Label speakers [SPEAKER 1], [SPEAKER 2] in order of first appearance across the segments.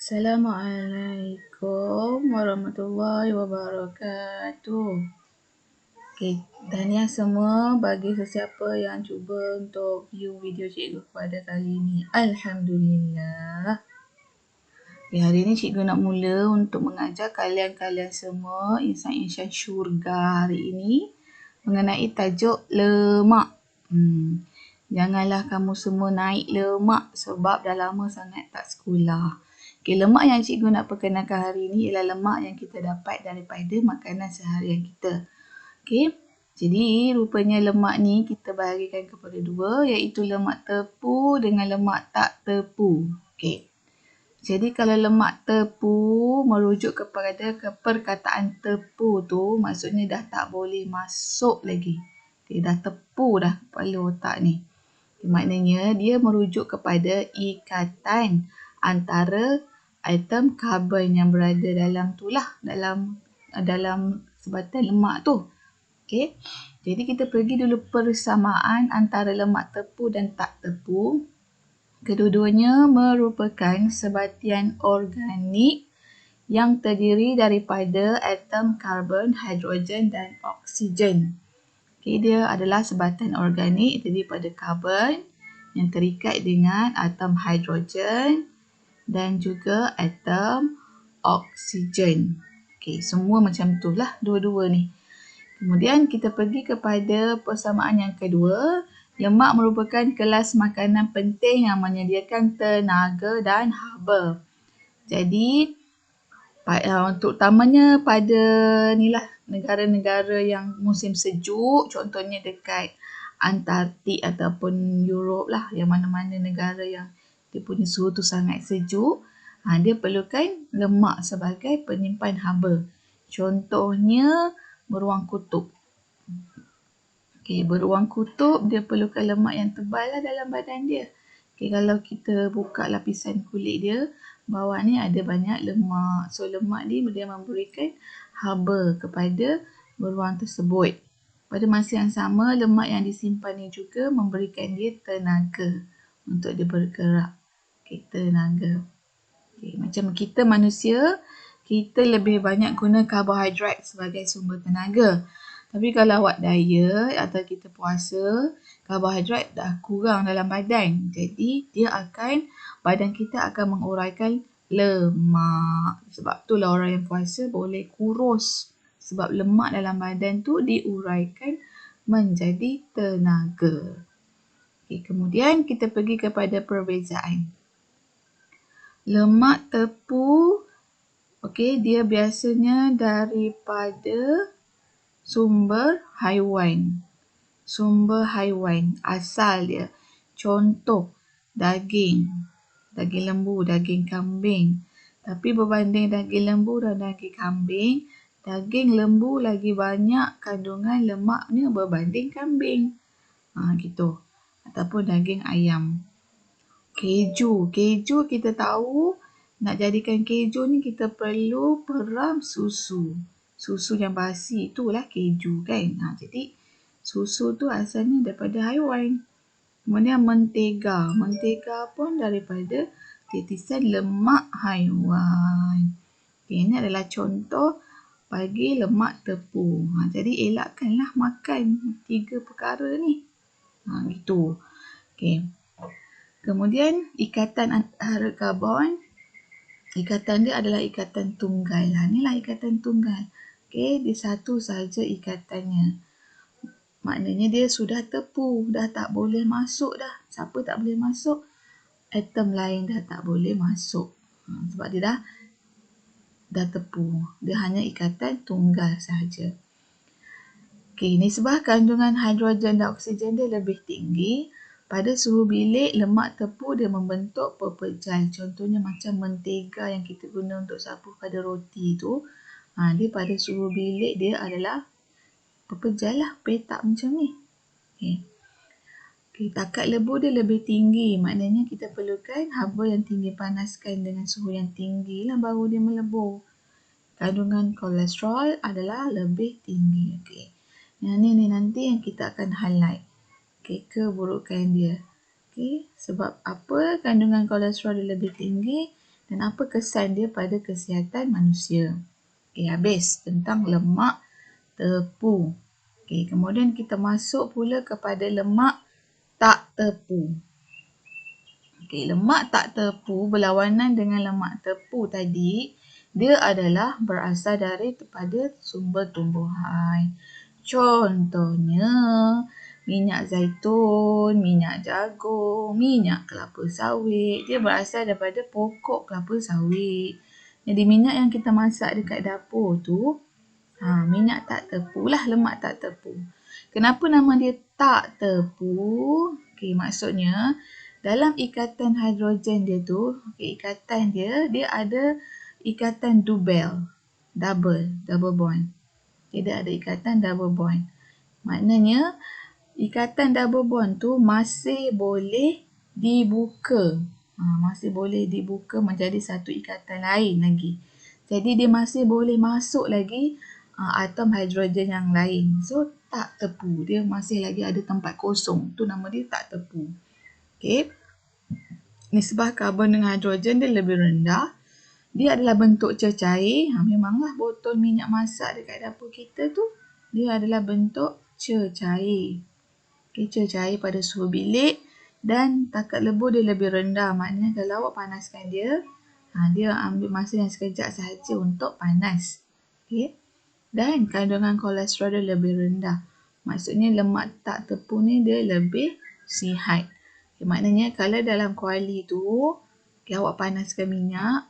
[SPEAKER 1] Assalamualaikum warahmatullahi wabarakatuh. Okey, tahniah semua bagi sesiapa yang cuba untuk view video cikgu pada kali ini. Alhamdulillah. Okay, hari ini cikgu nak mula untuk mengajar kalian-kalian semua insan-insan syurga hari ini mengenai tajuk lemak. Janganlah kamu semua naik lemak sebab dah lama sangat tak sekolah. Okay, lemak yang cikgu nak perkenalkan hari ini ialah lemak yang kita dapat daripada makanan seharian kita. Okay, jadi rupanya lemak ni kita bahagikan kepada dua, iaitu lemak tepu dengan lemak tak tepu. Okay. Jadi kalau lemak tepu merujuk kepada perkataan tepu tu, maksudnya dah tak boleh masuk lagi. Okay, dah tepu dah kepala otak ni. Maknanya dia merujuk kepada ikatan antara atom karbon yang berada dalam tu lah, dalam sebatan lemak tu. Okey. Jadi kita pergi dulu persamaan antara lemak tepu dan tak tepu. Kedua-duanya merupakan sebatian organik yang terdiri daripada atom karbon, hidrogen dan oksigen. Okay, dia adalah sebatan organik terdiri daripada karbon yang terikat dengan atom hidrogen dan juga atom oksigen. Okay, semua macam tu lah dua-dua ni. Kemudian kita pergi kepada persamaan yang kedua. Lemak merupakan kelas makanan penting yang menyediakan tenaga dan haba. Jadi terutamanya pada ni lah negara-negara yang musim sejuk, contohnya dekat Antartik ataupun Europe lah, yang mana-mana negara yang dia punya suhu tu sangat sejuk, dia perlukan lemak sebagai penyimpan haba. Contohnya beruang kutub. Okay, beruang kutub dia perlukan lemak yang tebal lah dalam badan dia. Okay, kalau kita buka lapisan kulit dia, bawah ni ada banyak lemak. So lemak ni dia memberikan haba kepada beruang tersebut. Pada masa yang sama, lemak yang disimpan ni juga memberikan dia tenaga untuk dia bergerak. Okay, tenaga. Okay, macam kita manusia, kita lebih banyak guna karbohidrat sebagai sumber tenaga. Tapi kalau awak diet atau kita puasa, karbohidrat dah kurang dalam badan. Jadi badan kita akan menguraikan lemak. Sebab itulah orang yang puasa boleh kurus. Sebab lemak dalam badan tu diuraikan menjadi tenaga. Okay, kemudian kita pergi kepada perbezaan. Lemak tepu, dia biasanya daripada sumber haiwan. Sumber haiwan asal dia. Contoh daging lembu, daging kambing. Tapi berbanding daging lembu dan daging kambing, daging lembu lagi banyak kandungan lemaknya berbanding kambing. Gitu. Ataupun daging ayam. Keju kita tahu nak jadikan keju ni kita perlu peram susu. Susu yang basi itulah keju kan. Jadi susu tu asalnya daripada haiwan. Kemudian mentega. Mentega pun daripada titisan lemak haiwan. Okay, ini adalah contoh bagi lemak tepu. Jadi elakkanlah makan 3 perkara ni. Gitu. Okay. Kemudian ikatan antara karbon. Ikatan dia adalah ikatan tunggal. Inilah ikatan tunggal. Okay, dia satu saja ikatannya. Maknanya dia sudah tepu, dah tak boleh masuk dah. Siapa tak boleh masuk? Atom lain dah tak boleh masuk. Sebab dia dah tepu. Dia hanya ikatan tunggal sahaja. Okay, nisbah kandungan hidrogen dan oksigen dia lebih tinggi. Pada suhu bilik, lemak tepu dia membentuk pepejal. Contohnya macam mentega yang kita guna untuk sapu pada roti tu. Dia pada suhu bilik dia adalah pepejal lah, petak macam ni. Okay, takat lebu dia lebih tinggi. Maknanya kita perlukan haba yang tinggi, panaskan dengan suhu yang tinggi lah baru dia melebur. Kandungan kolesterol adalah lebih tinggi. Okay. Yang ni nanti yang kita akan highlight. Okay, keburukan dia. Okay, sebab apa kandungan kolesterol dia lebih tinggi dan apa kesan dia pada kesihatan manusia. Okey, habis tentang lemak tepu. Okey, kemudian kita masuk pula kepada lemak tak tepu. Okey, lemak tak tepu berlawanan dengan lemak tepu tadi, dia adalah berasal daripada sumber tumbuhan. Contohnya, minyak zaitun, minyak jagung, minyak kelapa sawit. Dia berasal daripada pokok kelapa sawit. Jadi minyak yang kita masak dekat dapur tu, minyak tak tepu lah, lemak tak tepu. Kenapa nama dia tak tepu? Okey, maksudnya dalam ikatan hidrogen dia tu, ikatan dia ada ikatan double bond. Dia ada ikatan double bond. Maknanya ikatan double bond tu masih boleh dibuka. Masih boleh dibuka menjadi satu ikatan lain lagi. Jadi dia masih boleh masuk lagi atom hidrogen yang lain. So tak tepu. Dia masih lagi ada tempat kosong. Tu nama dia tak tepu. Okey. Nisbah karbon dengan hidrogen dia lebih rendah. Dia adalah bentuk cecair. Memanglah botol minyak masak dekat dapur kita tu, dia adalah bentuk cecair. Okay, cecair pada suhu bilik dan takat lebur dia lebih rendah. Maknanya kalau awak panaskan dia, dia ambil masa yang sekejap sahaja untuk panas. Okay. Dan kandungan kolesterol dia lebih rendah. Maksudnya lemak tak tepu ni dia lebih sihat. Okay, maknanya kalau dalam kuali tu, awak panaskan minyak.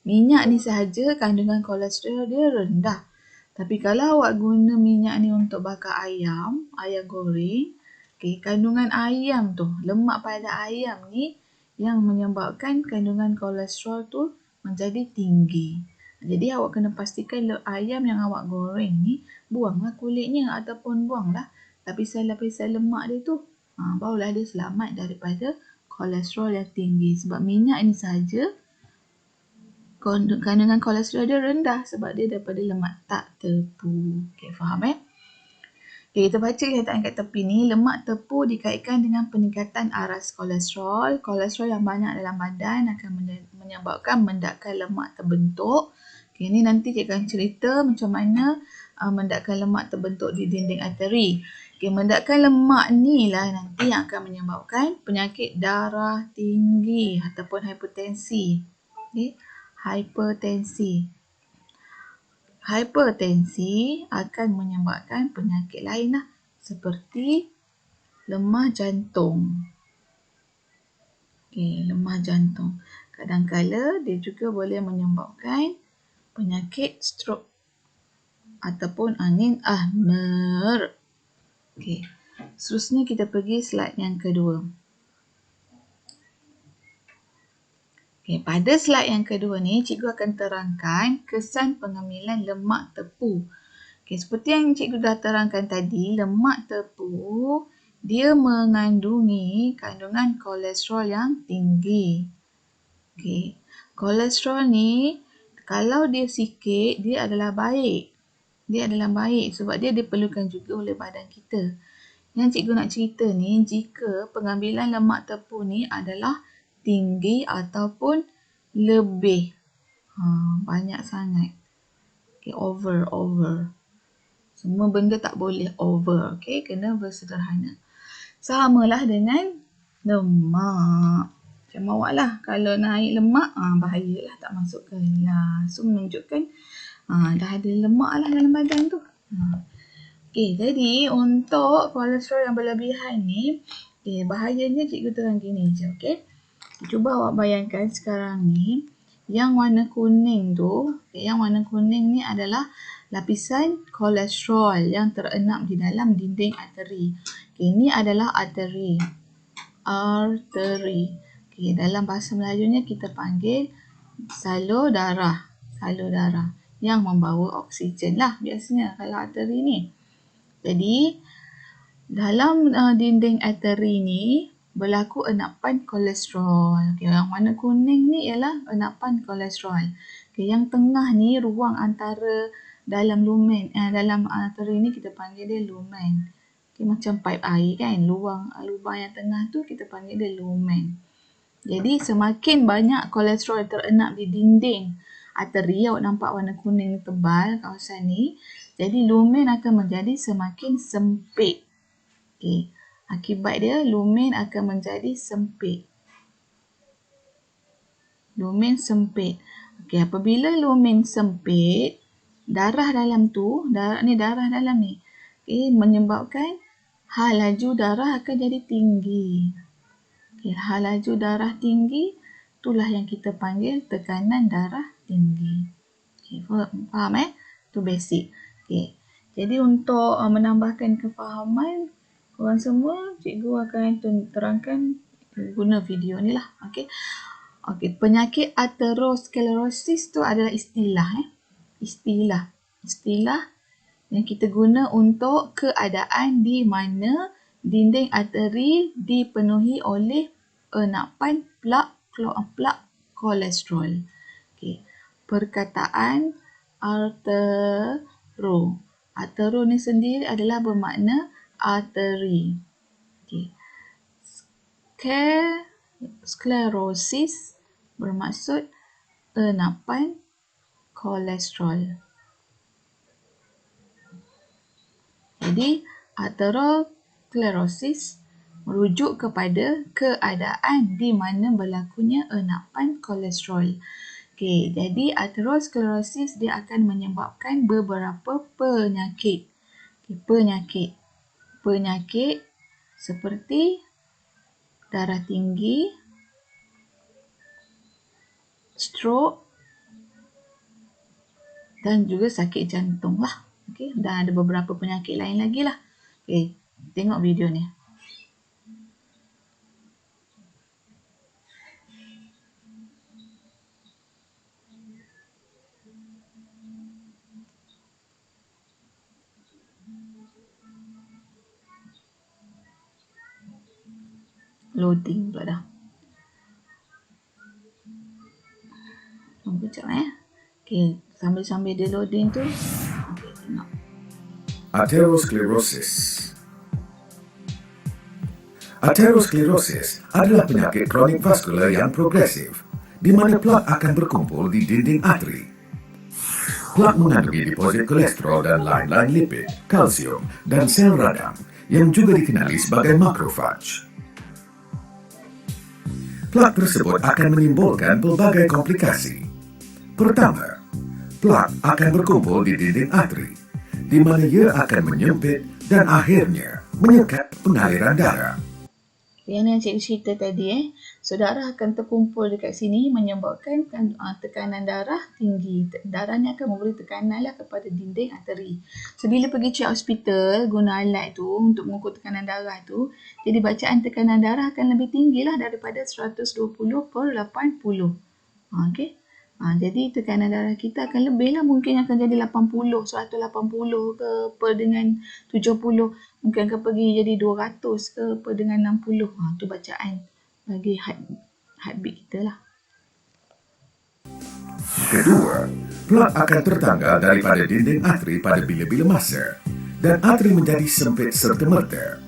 [SPEAKER 1] Minyak ni sahaja kandungan kolesterol dia rendah. Tapi kalau awak guna minyak ni untuk bakar ayam goreng, kandungan ayam tu, lemak pada ayam ni yang menyebabkan kandungan kolesterol tu menjadi tinggi. Jadi awak kena pastikan ayam yang awak goreng ni, buanglah kulitnya ataupun buanglah lapisan-lapisan lemak dia tu. Barulah dia selamat daripada kolesterol yang tinggi. Sebab minyak ni sahaja kandungan kolesterol dia rendah sebab dia daripada lemak tak tepu. Okey, faham Okay, kita baca kenyataan kat tepi ni. Lemak tepu dikaitkan dengan peningkatan aras kolesterol. Kolesterol yang banyak dalam badan akan menyebabkan mendakan lemak terbentuk. Okay, ni nanti cikgu akan cerita macam mana mendakan lemak terbentuk di dinding arteri. Okay, mendakan lemak ni lah nanti yang akan menyebabkan penyakit darah tinggi ataupun hipertensi. Okay. Hipertensi akan menyebabkan penyakit lain lah, seperti lemah jantung. Lemah jantung. Kadang-kala dia juga boleh menyebabkan penyakit stroke ataupun angin ahmar. Seterusnya kita pergi slide yang kedua. Pada slide yang kedua ni, cikgu akan terangkan kesan pengambilan lemak tepu. Seperti yang cikgu dah terangkan tadi, lemak tepu dia mengandungi kandungan kolesterol yang tinggi. Kolesterol ni kalau dia sikit, dia adalah baik. Sebab dia diperlukan juga oleh badan kita. Yang cikgu nak cerita ni, jika pengambilan lemak tepu ni adalah tinggi ataupun lebih. Banyak sangat. Over. Semua benda tak boleh over. Kena bersederhana. Samalah dengan lemak. Macam awak lah. Kalau naik lemak, bahayalah tak masuk kelas. So, menunjukkan dah ada lemak lah dalam badan tu. Jadi untuk kolesterol yang berlebihan ni, bahayanya cikgu terang gini je. Cuba awak bayangkan sekarang ni, yang warna kuning tu, yang warna kuning ni adalah lapisan kolesterol yang terenam di dalam dinding arteri. Ini adalah arteri. Dalam bahasa Melayunya kita panggil salur darah. Yang membawa oksigen lah biasanya kalau arteri ni. Jadi, dalam dinding arteri ni, berlaku enapan kolesterol. Yang warna kuning ni ialah enapan kolesterol. Yang tengah ni ruang antara dalam lumen. Dalam arteri ni kita panggil dia lumen. Macam pipe air kan. Lubang yang tengah tu kita panggil dia lumen. Jadi semakin banyak kolesterol terenap di dinding arteri, awak nampak warna kuning tebal kawasan ni, jadi lumen akan menjadi semakin sempit. Okey, akibat dia lumen akan menjadi sempit. Lumen sempit. Okey, apabila lumen sempit, darah dalam tu, darah dalam ni, okey, menyebabkan laju darah akan jadi tinggi. Okay, laju darah tinggi, itulah yang kita panggil tekanan darah tinggi. Okay, faham Itu basic. Okay. Jadi untuk menambahkan kefahaman korang semua, cikgu akan terangkan guna video ni lah. Okay. Okay, penyakit aterosklerosis tu adalah istilah. Istilah yang kita guna untuk keadaan di mana dinding arteri dipenuhi oleh enapan plak kolesterol. Okay. Perkataan artero. Artero ni sendiri adalah bermakna arteri. Okay. Sklerosis bermaksud enapan kolesterol. Jadi, aterosklerosis merujuk kepada keadaan di mana berlakunya enapan kolesterol. Okey, jadi aterosklerosis dia akan menyebabkan beberapa penyakit. Okay, penyakit seperti darah tinggi, stroke dan juga sakit jantung lah. Okay, dan ada beberapa penyakit lain lagi lah. Okay, tengok video ni. Loading pula dah. Tunggu sekejap Okay, sambil-sambil dia loading tu. Okay, tengok.
[SPEAKER 2] Aterosklerosis. Aterosklerosis adalah penyakit kronik vaskular yang progresif, di mana plak akan berkumpul di dinding arteri. Plak mengandungi deposit kolesterol dan lain-lain lipid, kalsium, dan sel radang yang juga dikenali sebagai makrofag. Plak tersebut akan menimbulkan pelbagai komplikasi. Pertama, plak akan berkumpul di dinding arteri, di mana ia akan menyempit dan akhirnya menyekat pengaliran darah.
[SPEAKER 1] Yang ni yang cikgu cerita tadi darah akan terkumpul dekat sini menyebabkan tekanan darah tinggi. Darah ni akan memberi tekanan lah kepada dinding arteri. So bila pergi check hospital guna alat tu untuk mengukur tekanan darah tu, jadi bacaan tekanan darah akan lebih tinggi lah daripada 120/80. Okey. Jadi tekanan darah kita akan lebih lah, mungkin akan jadi 80, 180 ke per dengan 70, mungkin akan pergi jadi 200 ke per dengan 60. Tu bacaan bagi heartbeat kita lah.
[SPEAKER 2] Kedua, plak akan tertanggal daripada dinding arteri pada bila-bila masa dan arteri menjadi sempit serta-merta.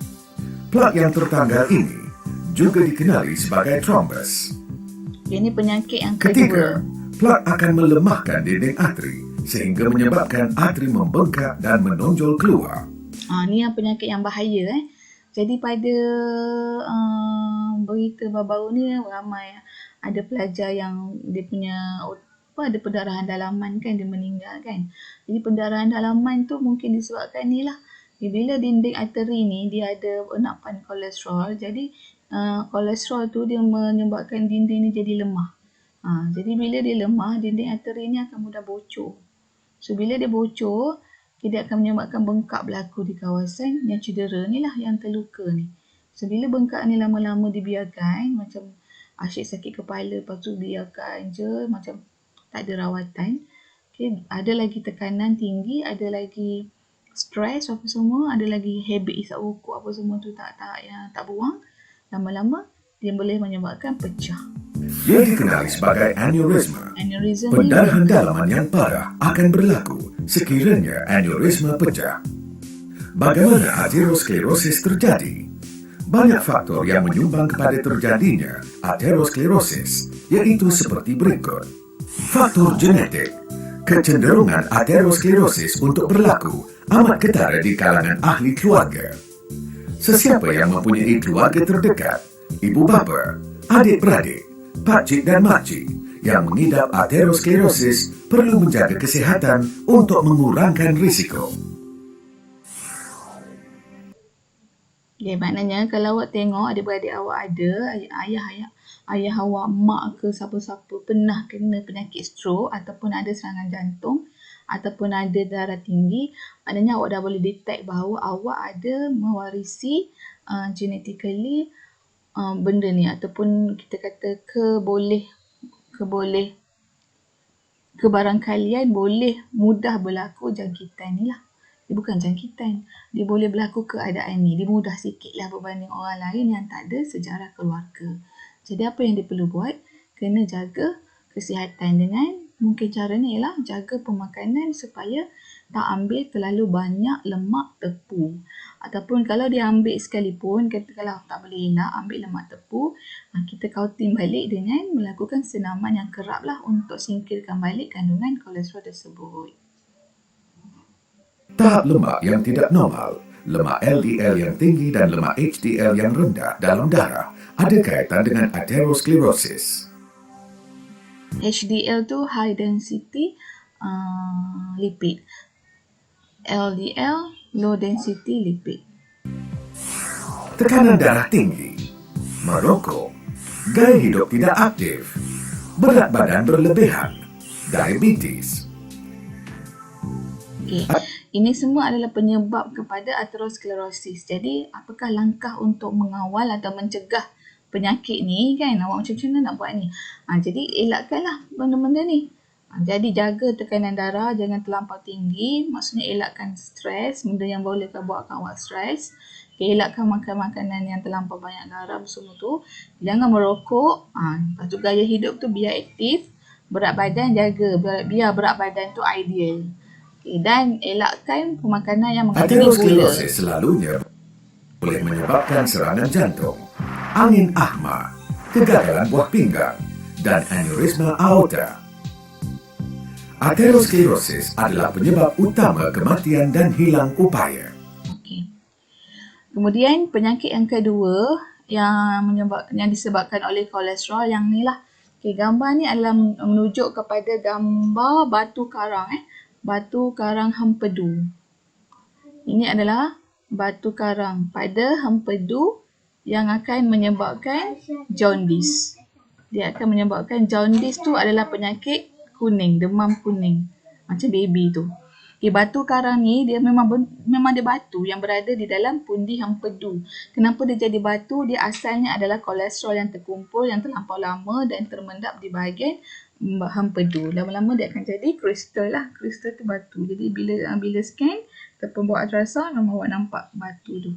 [SPEAKER 2] Plak yang tertanggal ini juga dikenali sebagai thrombus.
[SPEAKER 1] Ini penyakit yang
[SPEAKER 2] Ketiga,
[SPEAKER 1] kedua.
[SPEAKER 2] plak akan melemahkan dinding arteri sehingga menyebabkan arteri membengkak dan menonjol keluar.
[SPEAKER 1] Ni yang penyakit yang bahaya. Jadi pada berita baru-baru ni ramai ada pelajar yang dia punya ada pendarahan dalaman kan, dia meninggal kan. Jadi pendarahan dalaman tu mungkin disebabkan ni lah. Bila dinding arteri ni dia ada enapan kolesterol, jadi kolesterol tu dia menyebabkan dinding ni jadi lemah. Jadi bila dia lemah, dinding arteri ni akan mudah bocor. So bila dia bocor, dia akan menyebabkan bengkak berlaku di kawasan yang cedera ni lah, yang terluka ni. So bila bengkak ni lama-lama dibiarkan, macam asyik sakit kepala, lepas tu biarkan je, macam tak ada rawatan. Okay, ada lagi tekanan tinggi, ada lagi stres apa semua, ada lagi habit isap rokok apa semua tu tak buang. Lama-lama dia boleh menyebabkan pecah.
[SPEAKER 2] Ia dikenali sebagai aneurisma. Pendarahan dalaman yang parah akan berlaku sekiranya aneurisma pecah. Bagaimana aterosklerosis terjadi? Banyak faktor yang menyumbang kepada terjadinya aterosklerosis, yaitu seperti berikut. Faktor genetik. Kecenderungan aterosklerosis untuk berlaku amat ketara di kalangan ahli keluarga. Sesiapa yang mempunyai keluarga terdekat, ibu bapa, adik-beradik, pakcik dan makcik yang mengidap aterosklerosis perlu menjaga kesihatan untuk mengurangkan risiko.
[SPEAKER 1] Okay, maknanya kalau awak tengok adik-beradik awak ada, ayah awak, mak ke siapa-siapa pernah kena penyakit stroke ataupun ada serangan jantung ataupun ada darah tinggi, maknanya awak dah boleh detect bahawa awak ada mewarisi genetically benda ni ataupun kita kata kebarangkalian boleh mudah berlaku jangkitan ni lah. Dia bukan jangkitan, dia boleh berlaku keadaan ni. Dia mudah sikit lah berbanding orang lain yang tak ada sejarah keluarga. Jadi apa yang dia perlu buat? Kena jaga kesihatan dengan mungkin caranya ialah jaga pemakanan supaya tak ambil terlalu banyak lemak tepung. Ataupun kalau dia ambil sekalipun, katakanlah tak boleh elak ambil lemak tepung, kita counting balik dengan melakukan senaman yang kerap lah untuk singkirkan balik kandungan kolesterol tersebut.
[SPEAKER 2] Tahap lemak yang tidak normal, lemak LDL yang tinggi dan lemak HDL yang rendah dalam darah ada kaitan dengan aterosklerosis.
[SPEAKER 1] HDL tu high density lipid. LDL low density lipid.
[SPEAKER 2] Tekanan darah tinggi, merokok, gaya hidup tidak aktif, berat badan berlebihan, diabetes.
[SPEAKER 1] Okay. Ini semua adalah penyebab kepada aterosklerosis. Jadi, apakah langkah untuk mengawal atau mencegah penyakit ni kan? Awak macam mana nak buat ni? Jadi, elakkanlah benda-benda ni. Jadi, jaga tekanan darah, jangan terlampau tinggi. Maksudnya, elakkan stres, benda yang boleh buatkan awak stres. Okay, elakkan makan makanan yang terlampau banyak garam semua tu. Jangan merokok. Lepas tu, gaya hidup tu biar aktif. Berat badan jaga, biar berat badan tu ideal. Dan elakkan pemakanan yang mengandungi gula.
[SPEAKER 2] Aterosklerosis selalunya boleh menyebabkan serangan jantung, angin ahma, kegagalan buah pinggang, dan aneurisma aorta. Aterosklerosis adalah penyebab utama kematian dan hilang upaya.
[SPEAKER 1] Okay. Kemudian penyakit yang kedua yang disebabkan oleh kolesterol yang ni lah. Okay, gambar ni adalah menunjuk kepada gambar batu karang. Batu karang hempedu. Ini adalah batu karang pada hempedu yang akan menyebabkan jaundice. Dia akan menyebabkan jaundice tu adalah penyakit kuning, demam kuning. Macam baby tu. Okay, batu karang ni dia memang dia batu yang berada di dalam pundi hempedu. Kenapa dia jadi batu? Dia asalnya adalah kolesterol yang terkumpul yang terlampau lama dan termendap di bahagian hempedu. Lama-lama dia akan jadi kristal lah. Kristal tu batu. Jadi bila scan ataupun buat ultrasound memang awak nampak batu tu.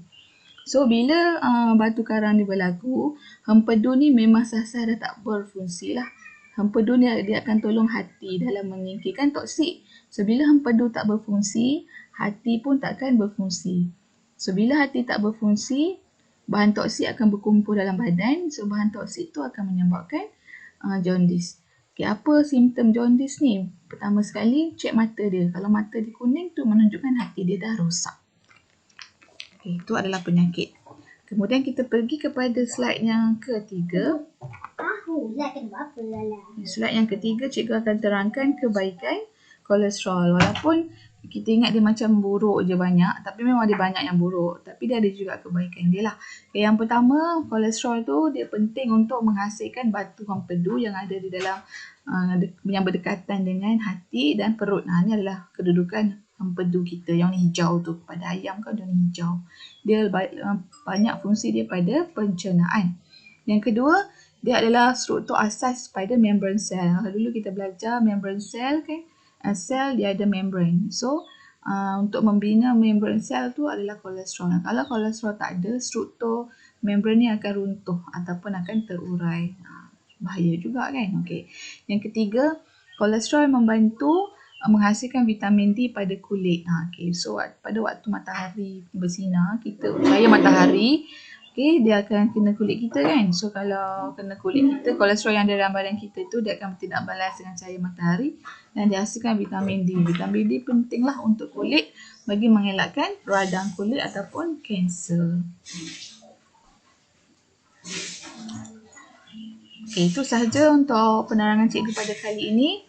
[SPEAKER 1] So bila batu karang ni berlaku, hempedu ni memang sah-sah dah tak berfungsi lah. Hempedu ni dia akan tolong hati dalam menyingkirkan toksik. So bila hempedu tak berfungsi, hati pun takkan berfungsi. So bila hati tak berfungsi, bahan toksik akan berkumpul dalam badan. So bahan toksik tu akan menyebabkan jaundice. Okay, apa simptom jaundice ni? Pertama sekali, cek mata dia. Kalau mata dia kuning tu menunjukkan hati dia dah rosak. Okay, itu adalah penyakit. Kemudian kita pergi kepada slide yang ketiga. Slide yang ketiga, cikgu akan terangkan kebaikan kolesterol. Walaupun kita ingat dia macam buruk je banyak, tapi memang dia banyak yang buruk. Tapi dia ada juga kebaikan dia lah. Okay, yang pertama, kolesterol tu dia penting untuk menghasilkan batu hempedu yang ada di dalam yang berdekatan dengan hati dan perut. Ini adalah kedudukan hempedu kita. Yang ni hijau tu. Pada ayam kan dia ni hijau. Dia banyak fungsi dia pada pencernaan. Yang kedua, dia adalah struktur asas pada membran sel. Dulu kita belajar membran sel kan. Sel dia ada membran. So, untuk membina membran sel tu adalah kolesterol. Kalau kolesterol tak ada, struktur membran ni akan runtuh ataupun akan terurai. Bahaya juga kan. Okay. Yang ketiga, kolesterol membantu menghasilkan vitamin D pada kulit. Okay. So, pada waktu matahari bersinar, cahaya matahari Okay, dia akan kena kulit kita kan. So kalau kena kulit kita, kolesterol yang ada dalam badan kita tu dia akan tidak balas dengan cahaya matahari dan dihasilkan vitamin D. Vitamin D pentinglah untuk kulit bagi mengelakkan radang kulit ataupun kanser. Okay, itu sahaja untuk penerangan cikgu pada kali ini.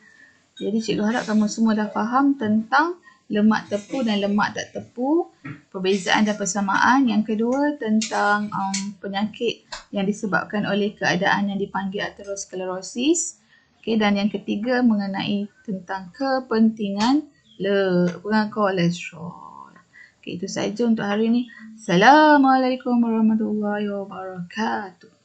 [SPEAKER 1] Jadi cikgu harap kamu semua dah faham tentang lemak tepu dan lemak tak tepu, perbezaan dan persamaan. Yang kedua tentang penyakit yang disebabkan oleh keadaan yang dipanggil aterosklerosis. Okay, dan yang ketiga mengenai tentang kepentingan kolesterol. Okay, itu sahaja untuk hari ini. Assalamualaikum warahmatullahi wabarakatuh.